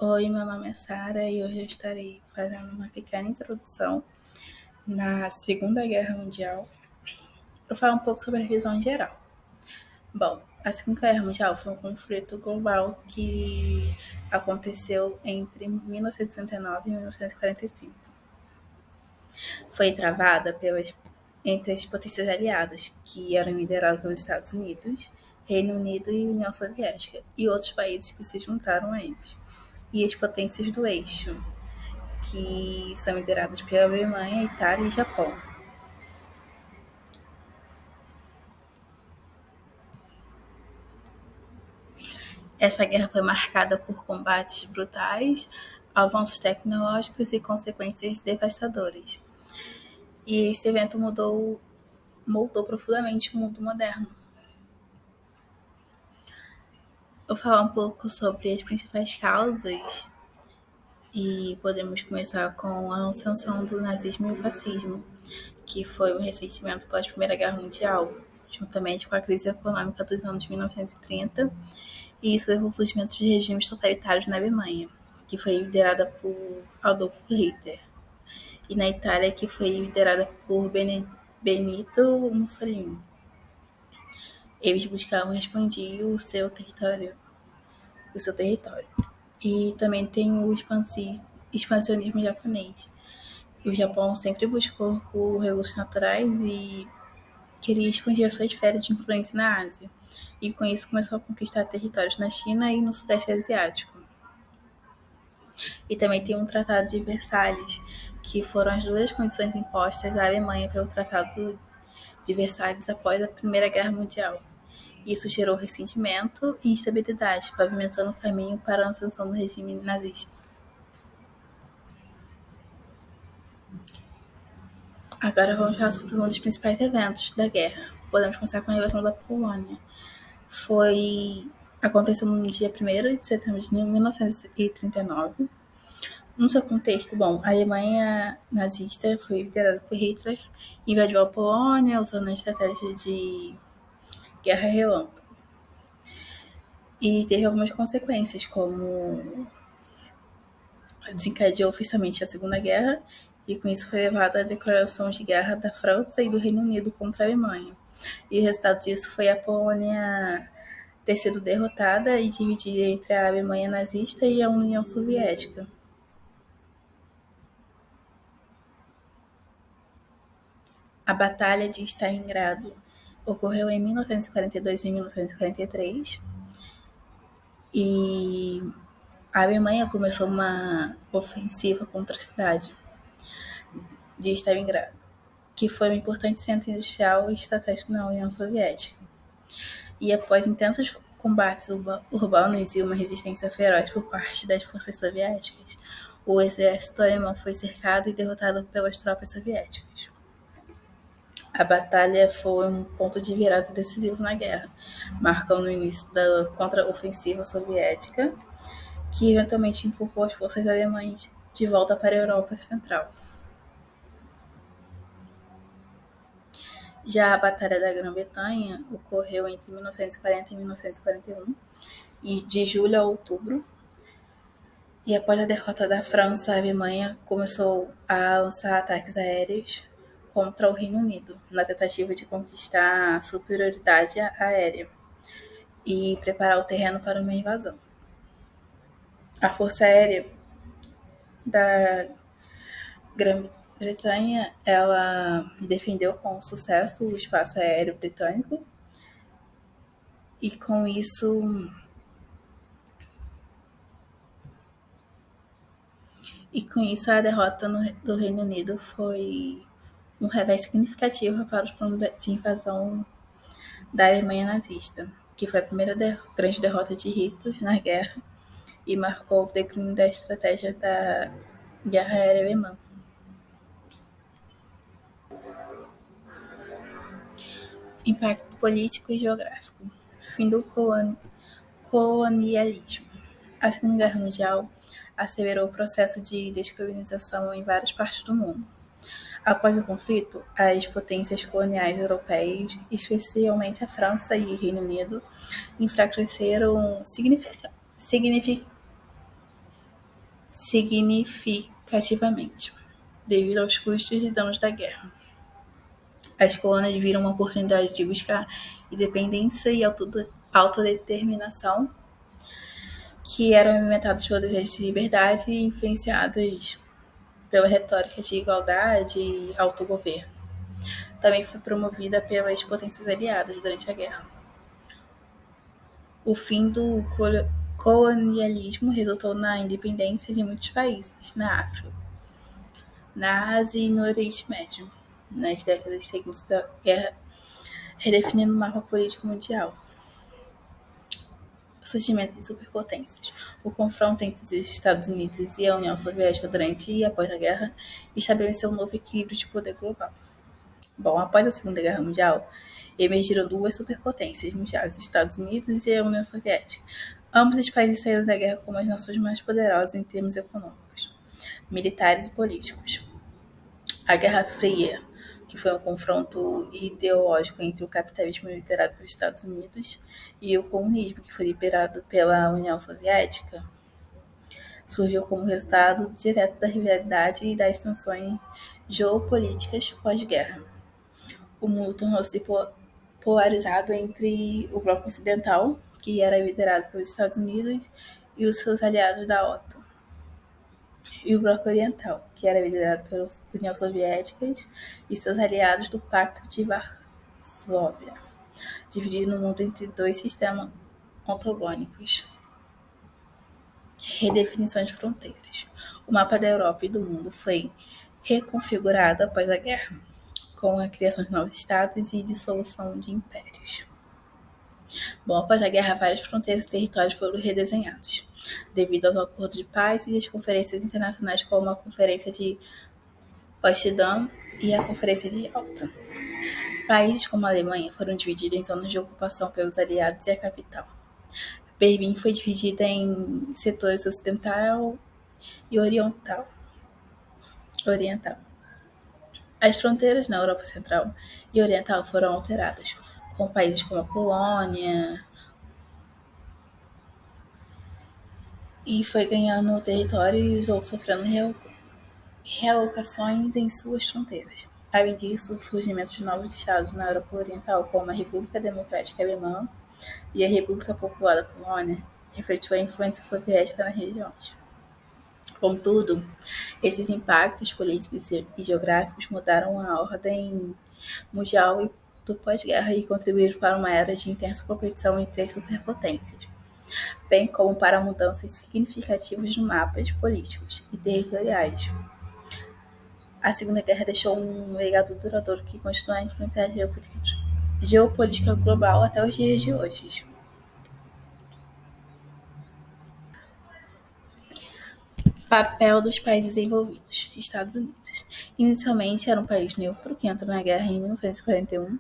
Oi, meu nome é Sara e hoje eu estarei fazendo uma pequena introdução na Segunda Guerra Mundial. Vou falar um pouco sobre a visão geral. Bom, a Segunda Guerra Mundial foi um conflito global que aconteceu entre 1939 e 1945. Foi travada entre as potências aliadas, que eram lideradas pelos Estados Unidos, Reino Unido e União Soviética, e outros países que se juntaram a eles, e as potências do eixo, que são lideradas pela Alemanha, Itália e Japão. Essa guerra foi marcada por combates brutais, avanços tecnológicos e consequências devastadoras. E esse evento moldou profundamente o mundo moderno. Vou falar um pouco sobre as principais causas e podemos começar com a ascensão do nazismo e o fascismo, que foi o ressentimento pós-Primeira Guerra Mundial, juntamente com a crise econômica dos anos 1930 e isso levou ao surgimento de regimes totalitários na Alemanha, que foi liderada por Adolf Hitler, e na Itália, que foi liderada por Benito Mussolini. Eles buscavam expandir o seu território. E também tem o expansionismo japonês. O Japão sempre buscou por recursos naturais e queria expandir a sua esfera de influência na Ásia. E com isso começou a conquistar territórios na China e no Sudeste Asiático. E também tem um Tratado de Versalhes, que foram as duas condições impostas à Alemanha pelo Tratado de Versalhes após a Primeira Guerra Mundial. Isso gerou ressentimento e instabilidade, pavimentando o caminho para a ascensão do regime nazista. Agora vamos falar sobre um dos principais eventos da guerra. Podemos começar com a invasão da Polônia. Aconteceu no dia 1º de setembro de 1939. No seu contexto, bom, a Alemanha nazista foi liderada por Hitler, invadiu a Polônia usando a estratégia de guerra relâmpago. E teve algumas consequências, como desencadeou oficialmente a Segunda Guerra, e com isso foi levada a declaração de guerra da França e do Reino Unido contra a Alemanha. E o resultado disso foi a Polônia ter sido derrotada e dividida entre a Alemanha nazista e a União Soviética. A Batalha de Stalingrado ocorreu em 1942 e 1943 e a Alemanha começou uma ofensiva contra a cidade de Stalingrado, que foi um importante centro industrial e estratégico na União Soviética. E após intensos combates urbanos e uma resistência feroz por parte das forças soviéticas, o exército alemão foi cercado e derrotado pelas tropas soviéticas. A batalha foi um ponto de virada decisivo na guerra, marcando o início da contra-ofensiva soviética, que eventualmente empurrou as forças alemãs de volta para a Europa Central. Já a Batalha da Grã-Bretanha ocorreu entre 1940 e 1941, e de julho a outubro, e após a derrota da França, a Alemanha começou a lançar ataques aéreos contra o Reino Unido, na tentativa de conquistar a superioridade aérea e preparar o terreno para uma invasão. A Força Aérea da Grã-Bretanha, ela defendeu com sucesso o espaço aéreo britânico e com isso a derrota do Reino Unido foi um revés significativo para os planos de invasão da Alemanha nazista, que foi a primeira grande derrota de Hitler na guerra e marcou o declínio da estratégia da guerra aérea alemã. Impacto político e geográfico. Fim do colonialismo. A Segunda Guerra Mundial acelerou o processo de descolonização em várias partes do mundo. Após o conflito, as potências coloniais europeias, especialmente a França e o Reino Unido, enfraqueceram significativamente, devido aos custos e danos da guerra. As colônias viram uma oportunidade de buscar independência e autodeterminação, que eram alimentadas pelo desejo de liberdade e influenciadas pela retórica de igualdade e autogoverno. Também foi promovida pelas potências aliadas durante a guerra. O fim do colonialismo resultou na independência de muitos países na África, na Ásia e no Oriente Médio, nas décadas seguintes da guerra, redefinindo o mapa político mundial. O surgimento de superpotências. O confronto entre os Estados Unidos e a União Soviética durante e após a guerra estabeleceu um novo equilíbrio de poder global. Bom, após a Segunda Guerra Mundial, emergiram duas superpotências mundiais, os Estados Unidos e a União Soviética. Ambos os países saíram da guerra como as nações mais poderosas em termos econômicos, militares e políticos. A Guerra Fria, que foi um confronto ideológico entre o capitalismo liderado pelos Estados Unidos e o comunismo, que foi liderado pela União Soviética, surgiu como resultado direto da rivalidade e das tensões geopolíticas pós-guerra. O mundo tornou-se polarizado entre o bloco ocidental, que era liderado pelos Estados Unidos e os seus aliados da OTAN, e o bloco oriental, que era liderado pela União Soviética e seus aliados do Pacto de Varsóvia, dividindo o mundo entre dois sistemas antagônicos. Redefinição de fronteiras. O mapa da Europa e do mundo foi reconfigurado após a guerra, com a criação de novos estados e dissolução de impérios. Bom, após a guerra, várias fronteiras e territórios foram redesenhados, devido aos acordos de paz e às conferências internacionais como a Conferência de Potsdam e a Conferência de Yalta. Países como a Alemanha foram divididos em zonas de ocupação pelos aliados e a capital. Berlim foi dividida em setores ocidental e oriental. As fronteiras na Europa Central e Oriental foram alteradas, com países como a Polônia, e foi ganhando territórios ou sofrendo realocações em suas fronteiras. Além disso, o surgimento de novos estados na Europa Oriental, como a República Democrática Alemã e a República Popular da Polônia, refletiu a influência soviética nas regiões. Contudo, esses impactos políticos e geográficos mudaram a ordem mundial do pós-guerra e contribuíram para uma era de intensa competição entre as superpotências, bem como para mudanças significativas nos mapas políticos e territoriais. A Segunda Guerra deixou um legado duradouro que continua a influenciar a geopolítica global até os dias de hoje. Papel dos países envolvidos. Estados Unidos. Inicialmente era um país neutro que entrou na guerra em 1941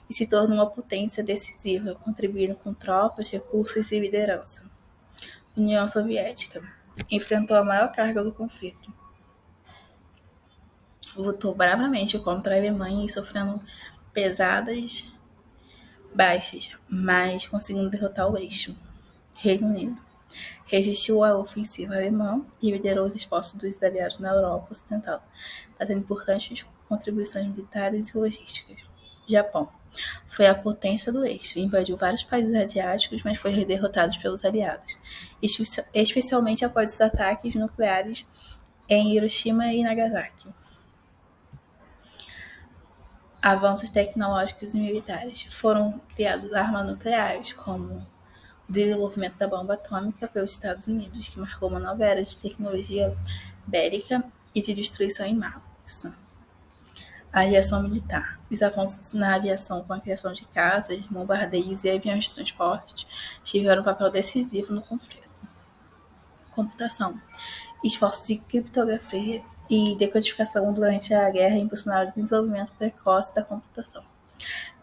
e se tornou uma potência decisiva, contribuindo com tropas, recursos e liderança. União Soviética. Enfrentou a maior carga do conflito. Lutou bravamente contra a Alemanha e sofrendo pesadas baixas, mas conseguindo derrotar o eixo. Reino Unido. Resistiu à ofensiva alemã e liderou os esforços dos aliados na Europa Ocidental, fazendo importantes contribuições militares e logísticas. Japão. Foi a potência do eixo, invadiu vários países asiáticos, mas foi derrotado pelos aliados, especialmente após os ataques nucleares em Hiroshima e Nagasaki. Avanços tecnológicos e militares. Foram criadas armas nucleares, como o desenvolvimento da bomba atômica pelos Estados Unidos, que marcou uma nova era de tecnologia bélica e de destruição em massa. A aviação militar. Os avanços na aviação com a criação de caças, bombardeios e aviões de transporte tiveram um papel decisivo no conflito. Computação. Esforços de criptografia e decodificação durante a guerra impulsionaram o desenvolvimento precoce da computação.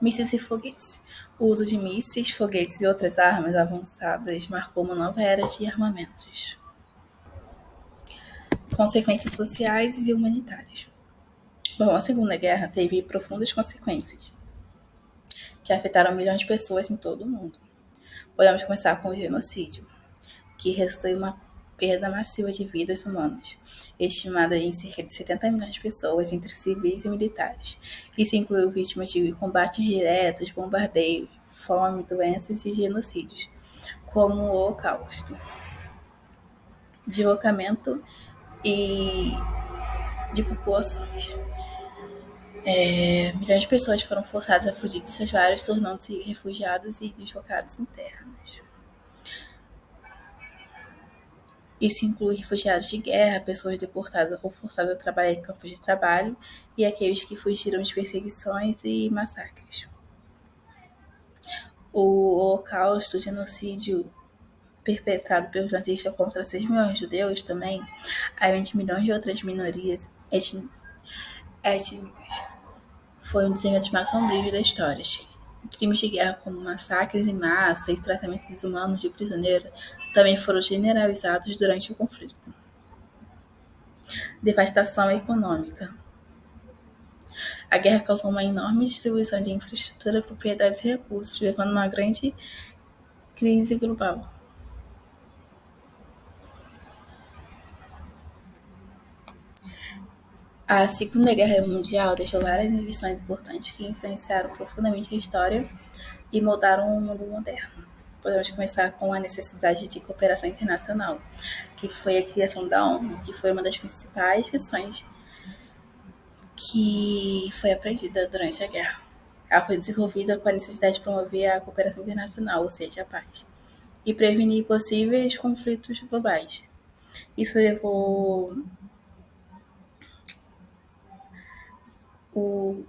Mísseis e foguetes. O uso de mísseis, foguetes e outras armas avançadas marcou uma nova era de armamentos. Consequências sociais e humanitárias. Bom, a Segunda Guerra teve profundas consequências que afetaram milhões de pessoas em todo o mundo. Podemos começar com o genocídio, que resultou em uma perda massiva de vidas humanas, estimada em cerca de 70 milhões de pessoas entre civis e militares. Isso incluiu vítimas de combates diretos, bombardeios, fome, doenças e genocídios, como o Holocausto, deslocamento e de populações. Milhões de pessoas foram forçadas a fugir de seus lares, tornando-se refugiados e deslocados internos. Isso inclui refugiados de guerra, pessoas deportadas ou forçadas a trabalhar em campos de trabalho e aqueles que fugiram de perseguições e massacres. O Holocausto, o genocídio perpetrado pelos nazistas contra 6 milhões de judeus também, além de milhões de outras minorias étnicas, foi um dos eventos mais sombrios da história. Crimes de guerra como massacres em massa e tratamento desumano de prisioneiros também foram generalizados durante o conflito. Devastação econômica. A guerra causou uma enorme distribuição de infraestrutura, propriedades e recursos, levando a uma grande crise global. A Segunda Guerra Mundial deixou várias lições importantes que influenciaram profundamente a história e moldaram o mundo moderno. Podemos começar com a necessidade de cooperação internacional, que foi a criação da ONU, que foi uma das principais lições que foi aprendida durante a guerra. Ela foi desenvolvida com a necessidade de promover a cooperação internacional, ou seja, a paz, e prevenir possíveis conflitos globais. Isso levou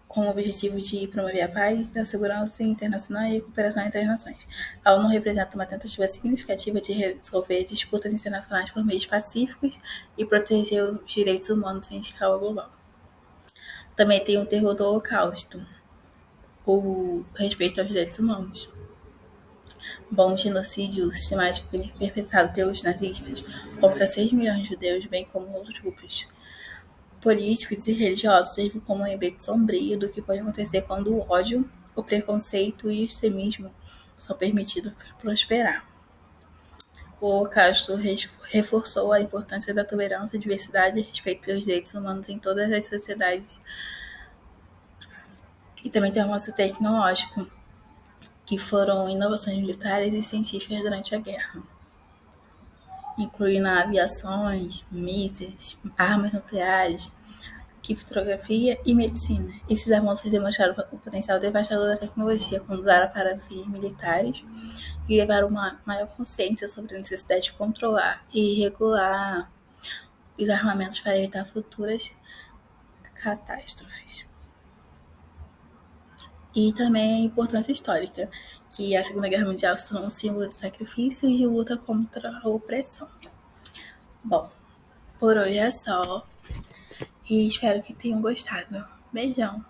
com o objetivo de promover a paz, a segurança internacional e a cooperação entre as nações. A ONU representa uma tentativa significativa de resolver disputas internacionais por meios pacíficos e proteger os direitos humanos em escala global. Também tem o terror do Holocausto, o respeito aos direitos humanos. Bom, o genocídio sistemático perpetrado pelos nazistas contra 6 milhões de judeus, bem como outros grupos políticos e religiosos, serve como um lembrete sombrio do que pode acontecer quando o ódio, o preconceito e o extremismo são permitidos prosperar. O Holocausto reforçou a importância da tolerância, diversidade e respeito pelos direitos humanos em todas as sociedades. E também tem o avanço tecnológico, que foram inovações militares e científicas durante a guerra, incluindo aviações, mísseis, armas nucleares, criptografia e medicina. Esses avanços demonstraram o potencial devastador da tecnologia quando usada para fins militares e levaram uma maior consciência sobre a necessidade de controlar e regular os armamentos para evitar futuras catástrofes. E também a importância histórica, que a Segunda Guerra Mundial se tornou um símbolo de sacrifício e de luta contra a opressão. Bom, por hoje é só. E espero que tenham gostado. Beijão!